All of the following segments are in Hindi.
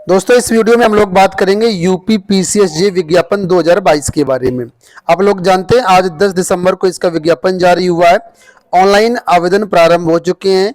दोस्तों इस वीडियो में हम लोग बात करेंगे यूपी पीसीएसजे विज्ञापन 2022 के बारे में। आप लोग जानते हैं आज 10 दिसंबर को इसका विज्ञापन जारी हुआ है। ऑनलाइन आवेदन प्रारंभ हो चुके हैं।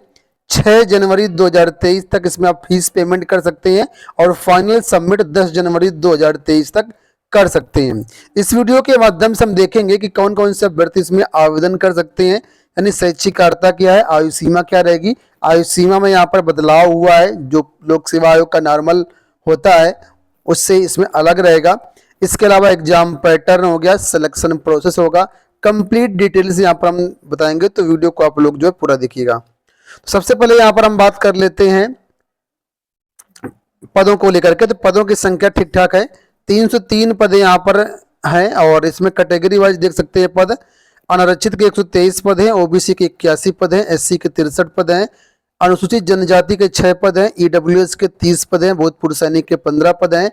6 जनवरी 2023 तक इसमें आप फीस पेमेंट कर सकते हैं और फाइनल सबमिट 10 जनवरी 2023 तक कर सकते हैं। इस वीडियो के माध्यम से हम देखेंगे कि कौन कौन से अभ्यर्थी इसमें आवेदन कर सकते हैं, यानी शैक्षिक अर्हता क्या है, आयु सीमा क्या रहेगी। आयु सीमा में यहाँ पर बदलाव हुआ है, जो लोक सेवा आयोग का नॉर्मल होता है उससे इसमें अलग रहेगा। इसके अलावा एग्जाम पैटर्न हो गया, सिलेक्शन प्रोसेस होगा, कंप्लीट डिटेल्स यहाँ पर हम बताएंगे, तो वीडियो को आप लोग जो है पूरा देखिएगा। तो सबसे पहले यहाँ पर हम बात कर लेते हैं पदों को लेकर के। तो पदों की संख्या ठीक ठाक है, 303 पद यहाँ पर हैं और इसमें कैटेगरी वाइज देख सकते हैं पद। अनारक्षित के 123 पद हैं, ओबीसी के 81 पद हैं, एससी के 63 पद हैं, अनुसूचित जनजाति के 6 पद हैं, ईडब्ल्यूएस के 30 पद हैं, भूतपूर्व सैनिक के 15 पद हैं,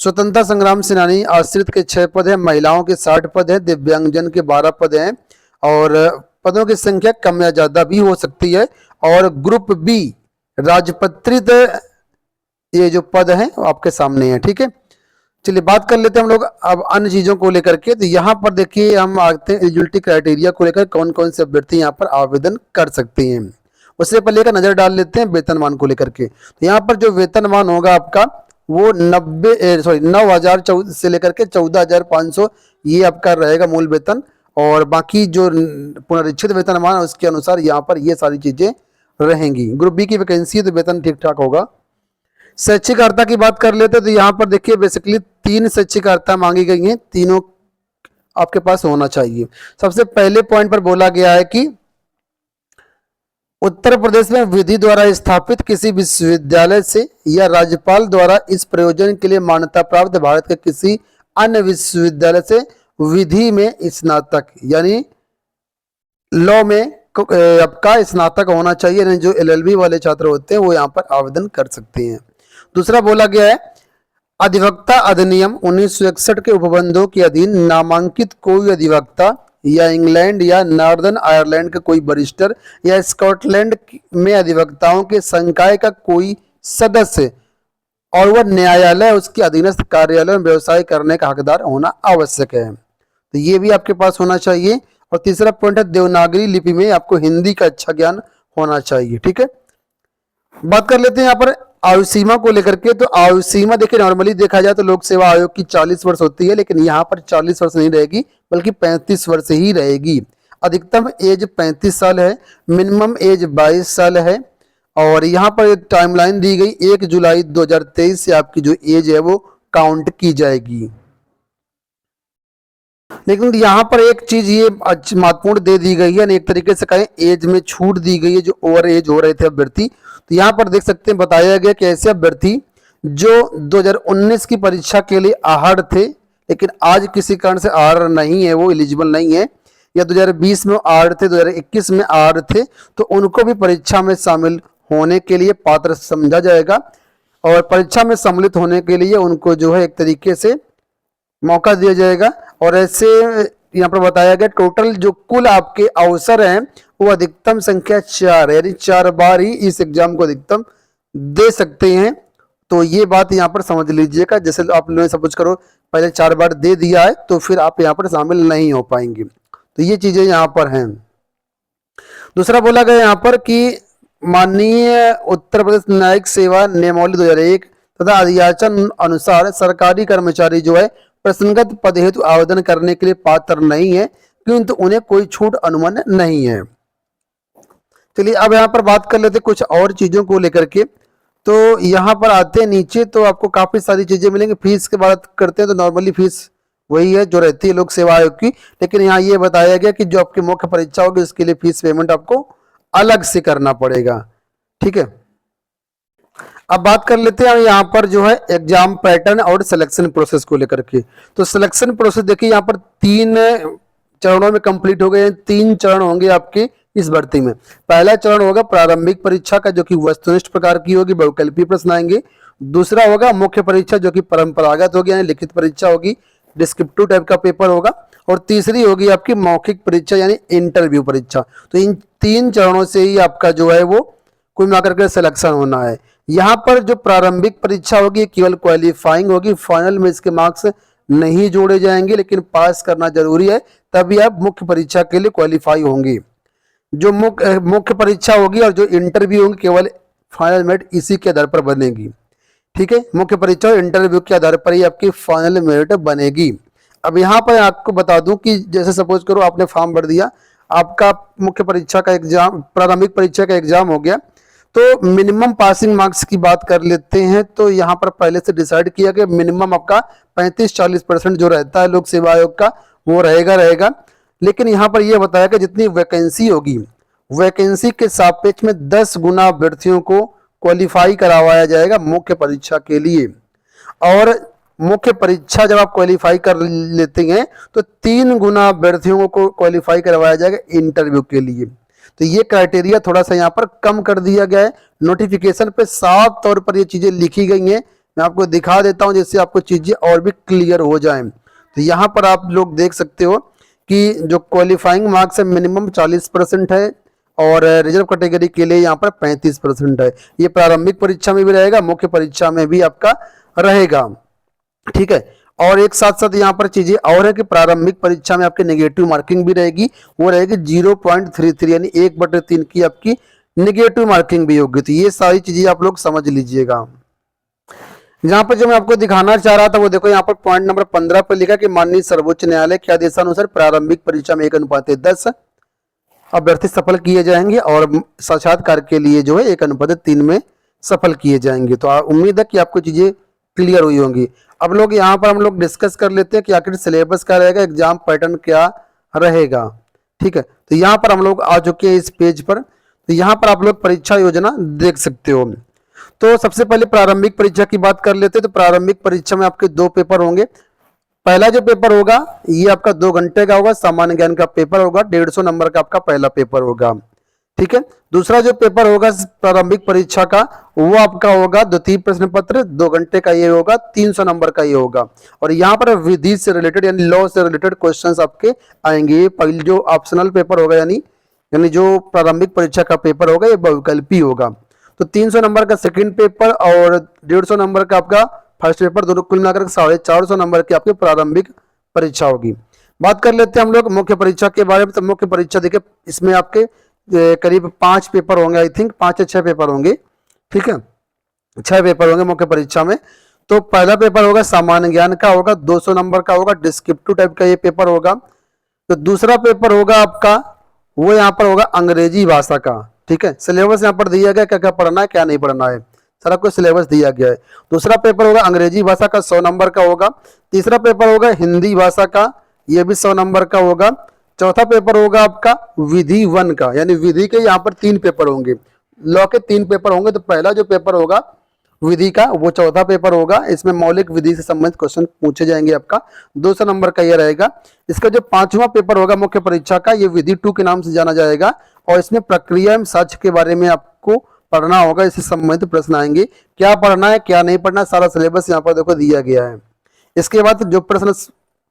स्वतंत्रता संग्राम सेनानी आश्रित के 6 पद हैं, महिलाओं के 60 पद हैं, दिव्यांगजन के 12 पद हैं और पदों की संख्या कम या ज्यादा भी हो सकती है। और ग्रुप बी राजपत्रित ये जो पद हैं आपके सामने है, ठीक है। चलिए बात कर लेते हैं हम लोग अब अन्य चीजों को लेकर के। तो यहाँ पर देखिए हम आते हैं एलिजिबिलिटी क्राइटेरिया को लेकर, कौन कौन से अभ्यर्थी यहाँ पर आवेदन कर सकते हैं। उससे पहले का नजर डाल लेते हैं वेतनमान को लेकर के। तो यहाँ पर जो वेतनमान होगा आपका वो 9,000 से लेकर के 14,500 ये आपका रहेगा मूल वेतन, और बाकी जो पुनरीक्षित वेतनमान है उसके अनुसार यहाँ पर ये सारी चीजें रहेंगी। ग्रुप बी की वैकेंसी है तो वेतन ठीक ठाक होगा। शैक्षिक अर्हता की बात कर लेते हैं तो यहाँ पर देखिए बेसिकली 3 शैक्षिक अर्हता मांगी गई हैं, तीनों आपके पास होना चाहिए। सबसे पहले पॉइंट पर बोला गया है कि उत्तर प्रदेश में विधि द्वारा स्थापित किसी विश्वविद्यालय से या राज्यपाल द्वारा इस प्रयोजन के लिए मान्यता प्राप्त भारत के किसी अन्य विश्वविद्यालय से विधि में स्नातक यानी लॉ में आपका स्नातक होना चाहिए, यानी जो एलएलबी वाले छात्र होते हैं वो यहाँ पर आवेदन कर सकते हैं। दूसरा बोला गया है अधिवक्ता अधिनियम 1961 के उपबंधों के अधीन नामांकित कोई अधिवक्ता या इंग्लैंड या नॉर्दर्न आयरलैंड का कोई वरिष्ठर या स्कॉटलैंड में अधिवक्ताओं के संकाय का कोई सदस्य और वह न्यायालय उसके अधीनस्थ कार्यालय में व्यवसाय करने का हकदार होना आवश्यक है। तो ये भी आपके पास होना चाहिए। और तीसरा पॉइंट है देवनागरी लिपि में आपको हिंदी का अच्छा ज्ञान होना चाहिए, ठीक है। बात कर लेते हैं यहाँ पर आयु सीमा को लेकर के। तो आयु सीमा देखिए नॉर्मली देखा जाए तो लोक सेवा आयोग की 40 वर्ष होती है, लेकिन यहाँ पर 40 वर्ष नहीं रहेगी बल्कि 35 वर्ष ही रहेगी। अधिकतम एज 35 साल है, मिनिमम एज 22 साल है और यहाँ पर एक टाइमलाइन दी गई 1 जुलाई 2023 से आपकी जो एज है वो काउंट की जाएगी। लेकिन यहाँ पर एक चीज ये महत्वपूर्ण दे दी गई है, एक तरीके से कहें एज में छूट दी गई है जो ओवर एज हो रहे थे अभ्यर्थी। तो यहाँ पर देख सकते हैं बताया गया कि ऐसे अभ्यर्थी जो 2019 की परीक्षा के लिए आहड़ थे लेकिन आज किसी कारण से आहड़ नहीं है, वो एलिजिबल नहीं है, या 2020 में आहड़ थे, 2021 में आहड़ थे, तो उनको भी परीक्षा में शामिल होने के लिए पात्र समझा जाएगा और परीक्षा में सम्मिलित होने के लिए उनको जो है एक तरीके से मौका दिया जाएगा। और ऐसे यहाँ पर बताया गया टोटल जो कुल आपके अवसर हैं वो अधिकतम संख्या 4 है, यानी 4 बार ही इस एग्जाम को अधिकतम दे सकते हैं। तो ये बात यहाँ पर समझ लीजिएगा, जैसे आप लोगों ने सपोज करो पहले 4 बार दे दिया है तो फिर आप यहाँ पर शामिल नहीं हो पाएंगे। तो ये चीजें यहाँ पर हैं। दूसरा बोला गया यहाँ पर कि माननीय उत्तर प्रदेश न्यायिक सेवा नियमावली 2001 तथा अधियाचन अनुसार सरकारी कर्मचारी जो है प्रसंगत पद हेतु आवेदन करने के लिए पात्र नहीं है, किंतु उन्हें कोई छूट अनुमान नहीं है। चलिए अब यहाँ पर बात कर लेते कुछ और चीजों को लेकर के। तो यहाँ पर आते हैं नीचे तो आपको काफी सारी चीजें मिलेंगी। फीस की बात करते हैं तो नॉर्मली फीस वही है जो रहती है लोक सेवा आयोग की, लेकिन यहाँ ये बताया गया कि जो आपकी मुख्य परीक्षा होगी उसके लिए फीस पेमेंट आपको अलग से करना पड़ेगा, ठीक है। अब बात कर लेते हैं यहाँ पर जो है एग्जाम पैटर्न और सिलेक्शन प्रोसेस को लेकर के। तो सिलेक्शन प्रोसेस देखिए यहाँ पर 3 चरणों में कंप्लीट हो गए। 3 चरण होंगे आपके इस भर्ती में। पहला चरण होगा प्रारंभिक परीक्षा का जो कि वस्तुनिष्ठ प्रकार की होगी, बहुकल्पीय प्रश्न आएंगे। दूसरा होगा मुख्य परीक्षा जो कि परंपरागत होगी, यानी लिखित परीक्षा होगी, डिस्क्रिप्टिव टाइप का पेपर होगा। और तीसरी होगी आपकी मौखिक परीक्षा यानी इंटरव्यू परीक्षा। तो इन 3 चरणों से ही आपका जो है वो कुल मिलाकर के सिलेक्शन होना है। यहाँ पर जो प्रारंभिक परीक्षा होगी केवल क्वालिफाइंग होगी, फाइनल में इसके मार्क्स नहीं जोड़े जाएंगे, लेकिन पास करना जरूरी है, तभी आप मुख्य परीक्षा के लिए क्वालिफाई होंगे। जो मुख्य परीक्षा होगी और जो इंटरव्यू होंगे केवल फाइनल मेरिट इसी के आधार पर बनेगी। ठीक है, मुख्य परीक्षा और इंटरव्यू के आधार पर ही आपकी फाइनल मेरिट बनेगी। अब यहाँ पर आपको बता दूं कि जैसे सपोज करो आपने फॉर्म भर दिया, आपका मुख्य परीक्षा का एग्जाम, प्रारंभिक परीक्षा का एग्जाम हो गया, तो मिनिमम पासिंग मार्क्स की बात कर लेते हैं। तो यहाँ पर पहले से डिसाइड किया कि मिनिमम आपका 35-40% जो रहता है लोक सेवा आयोग का वो रहेगा। लेकिन यहाँ पर यह बताया कि जितनी वैकेंसी होगी, वैकेंसी के सापेक्ष में 10 गुना अभ्यर्थियों को क्वालिफाई करवाया जाएगा मुख्य परीक्षा के लिए। और मुख्य परीक्षा जब आप क्वालिफाई कर लेते हैं तो 3 गुना अभ्यर्थियों को क्वालिफाई करवाया जाएगा इंटरव्यू के लिए। तो ये क्राइटेरिया थोड़ा सा यहाँ पर कम कर दिया गया है। नोटिफिकेशन पे साफ तौर पर ये चीजें लिखी गई हैं, मैं आपको दिखा देता हूँ जिससे आपको चीजें और भी क्लियर हो जाएं। तो यहाँ पर आप लोग देख सकते हो कि जो क्वालिफाइंग मार्क्स है मिनिमम 40% है और रिजर्व कैटेगरी के लिए यहाँ पर 35% है। ये प्रारंभिक परीक्षा में भी रहेगा, मुख्य परीक्षा में भी आपका रहेगा। ठीक है, और एक साथ साथ यहाँ पर चीजें और है कि प्रारंभिक परीक्षा में आपकी नेगेटिव मार्किंग भी रहेगी, वो रहेगी 0.33 यानी 1/3 की आपकी नेगेटिव मार्किंग भी होगी। तो ये सारी चीजें आप लोग समझ लीजिएगा। यहाँ पर जो मैं आपको दिखाना चाह रहा था वो देखो, यहाँ पर पॉइंट नंबर 15 पर लिखा कि माननीय सर्वोच्च न्यायालय के आदेशानुसार प्रारंभिक परीक्षा में 1:10 अभ्यर्थी सफल किए जाएंगे और साक्षात्कार के लिए जो है 1:3 में सफल किए जाएंगे। तो उम्मीद है कि आपको चीजें क्लियर हुई होंगी। अब लोग यहाँ पर हम लोग डिस्कस कर लेते हैं कि आखिर सिलेबस क्या रहेगा, एग्जाम पैटर्न क्या रहेगा। ठीक है, तो यहाँ पर हम लोग आ चुके हैं इस पेज पर। तो यहाँ पर आप लोग परीक्षा योजना देख सकते हो। तो सबसे पहले प्रारंभिक परीक्षा की बात कर लेते हैं। तो प्रारंभिक परीक्षा में आपके 2 पेपर होंगे। पहला जो पेपर होगा ये आपका 2 घंटे का होगा, सामान्य ज्ञान का पेपर होगा, 150 नंबर का आपका पहला पेपर होगा। ठीक है, दूसरा जो पेपर होगा प्रारंभिक परीक्षा का वो आपका होगा द्वितीय प्रश्न पत्र, 2 घंटे का ये होगा, 300 नंबर का ये होगा। और यहाँ पर विधि से रिलेटेड यानी लॉ से रिलेटेड क्वेश्चंस आपके आएंगे। पहले जो ऑप्शनल पेपर होगा यानी जो प्रारंभिक परीक्षा का पेपर होगा ये बहुविकल्पी होगा। तो 300 नंबर का सेकंड पेपर और 150 नंबर का आपका फर्स्ट पेपर, दोनों कुल मिलाकर 450 नंबर की आपकी प्रारंभिक परीक्षा होगी। बात कर लेते हैं हम लोग मुख्य परीक्षा के बारे में। तो मुख्य परीक्षा देखिए इसमें आपके करीब 5 पेपर होंगे, आई थिंक 5 या 6 पेपर होंगे। ठीक है, 6 पेपर होंगे मुख्य परीक्षा में। तो पहला पेपर होगा सामान्य ज्ञान का होगा, 200 नंबर का होगा, डिस्क्रिप्टिव टाइप का ये पेपर होगा। तो दूसरा पेपर होगा आपका वो यहाँ पर होगा अंग्रेजी भाषा का। ठीक है, सिलेबस यहाँ पर दिया गया क्या क्या पढ़ना है क्या नहीं पढ़ना है, सारा कुछ सिलेबस दिया गया है। दूसरा पेपर होगा अंग्रेजी भाषा का, 100 नंबर का होगा। तीसरा पेपर होगा हिंदी भाषा का, ये भी 100 नंबर का होगा। चौथा पेपर होगा आपका विधि 1 का, यानी विधि के यहाँ पर 3 पेपर होंगे, लॉ के 3 पेपर होंगे। तो पहला जो पेपर होगा विधि का वो चौथा पेपर होगा, इसमें मौलिक विधि से संबंधित क्वेश्चन पूछे जाएंगे आपका, 200 नंबर का ये रहेगा। इसका जो 5वां पेपर होगा मुख्य परीक्षा का ये विधि 2 के नाम से जाना जाएगा और इसमें प्रक्रिया एवं साक्ष्य के बारे में आपको पढ़ना होगा, इससे संबंधित प्रश्न आएंगे, क्या पढ़ना है क्या नहीं पढ़ना, सारा सिलेबस यहाँ पर देखो दिया गया है। इसके बाद जो प्रश्न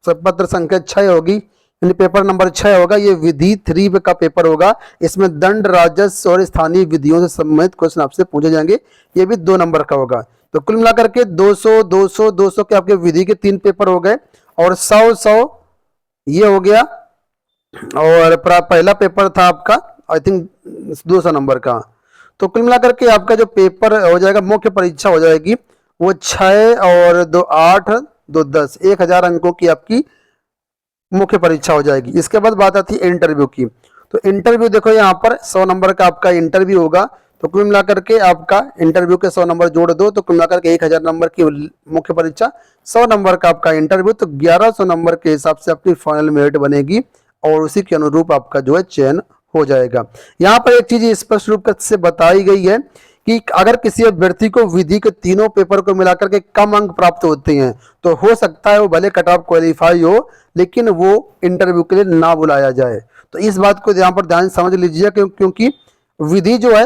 पत्र संख्या 6 होगी यानी पेपर नंबर 6 होगा, ये विधि 3 का पेपर होगा। इसमें दंड, राजस्व और स्थानीय विधियों से संबंधित क्वेश्चन आपसे पूछे जाएंगे, ये भी 2 नंबर का होगा। तो कुल मिलाकर के 200 200 200 के आपके विधि के 3 पेपर हो गए और 100 ये हो गया। और पहला पेपर था आपका आई थिंक 200 नंबर का। तो कुल मिलाकर के आपका जो पेपर हो जाएगा मुख्य परीक्षा हो जाएगी वो 6 और 2 8 2 10 1000 अंकों की आपकी मुख्य परीक्षा हो जाएगी। इसके बाद बात आती है इंटरव्यू की। तो इंटरव्यू देखो यहाँ पर 100 नंबर का आपका इंटरव्यू होगा। तो कुल मिलाकर के आपका इंटरव्यू के 100 नंबर जोड़ दो तो कुल मिलाकर के 1000 नंबर की मुख्य परीक्षा, 100 नंबर का आपका इंटरव्यू, तो 1100 नंबर के हिसाब से आपकी फाइनल मेरिट बनेगी और उसी के अनुरूप आपका जो है चयन हो जाएगा। यहाँ पर एक चीज स्पष्ट रूप से बताई गई है कि अगर किसी अभ्यर्थी को विधि के तीनों पेपर को मिलाकर के कम अंक प्राप्त होते हैं तो हो सकता है वो भले कट ऑफ क्वालिफाई हो लेकिन वो इंटरव्यू के लिए ना बुलाया जाए। तो इस बात को यहाँ पर ध्यान समझ लीजिए क्योंकि विधि जो है,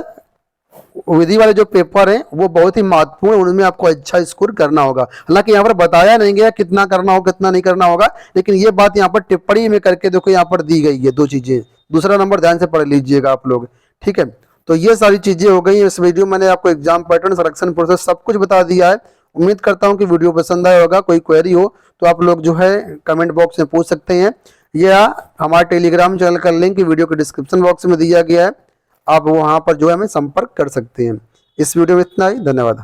विधि वाले जो पेपर हैं वो बहुत ही महत्वपूर्ण, उनमें आपको अच्छा स्कोर करना होगा। हालांकि यहाँ पर बताया नहीं गया कितना करना होगा कितना नहीं करना होगा, लेकिन ये बात यहाँ पर टिप्पणी में करके देखो यहाँ पर दी गई है 2 चीजें। दूसरा नंबर ध्यान से पढ़ लीजिएगा आप लोग, ठीक है। तो ये सारी चीजें हो गई। इस वीडियो में मैंने आपको एग्जाम पैटर्न, सिलेक्शन प्रोसेस सब कुछ बता दिया है। उम्मीद करता हूँ कि वीडियो पसंद आया होगा। कोई क्वेरी हो तो आप लोग जो है कमेंट बॉक्स में पूछ सकते हैं, या हमारे टेलीग्राम चैनल का लिंक वीडियो के डिस्क्रिप्शन बॉक्स में दिया गया है, आप वहाँ पर जो है हमें संपर्क कर सकते हैं। इस वीडियो में इतना ही, धन्यवाद।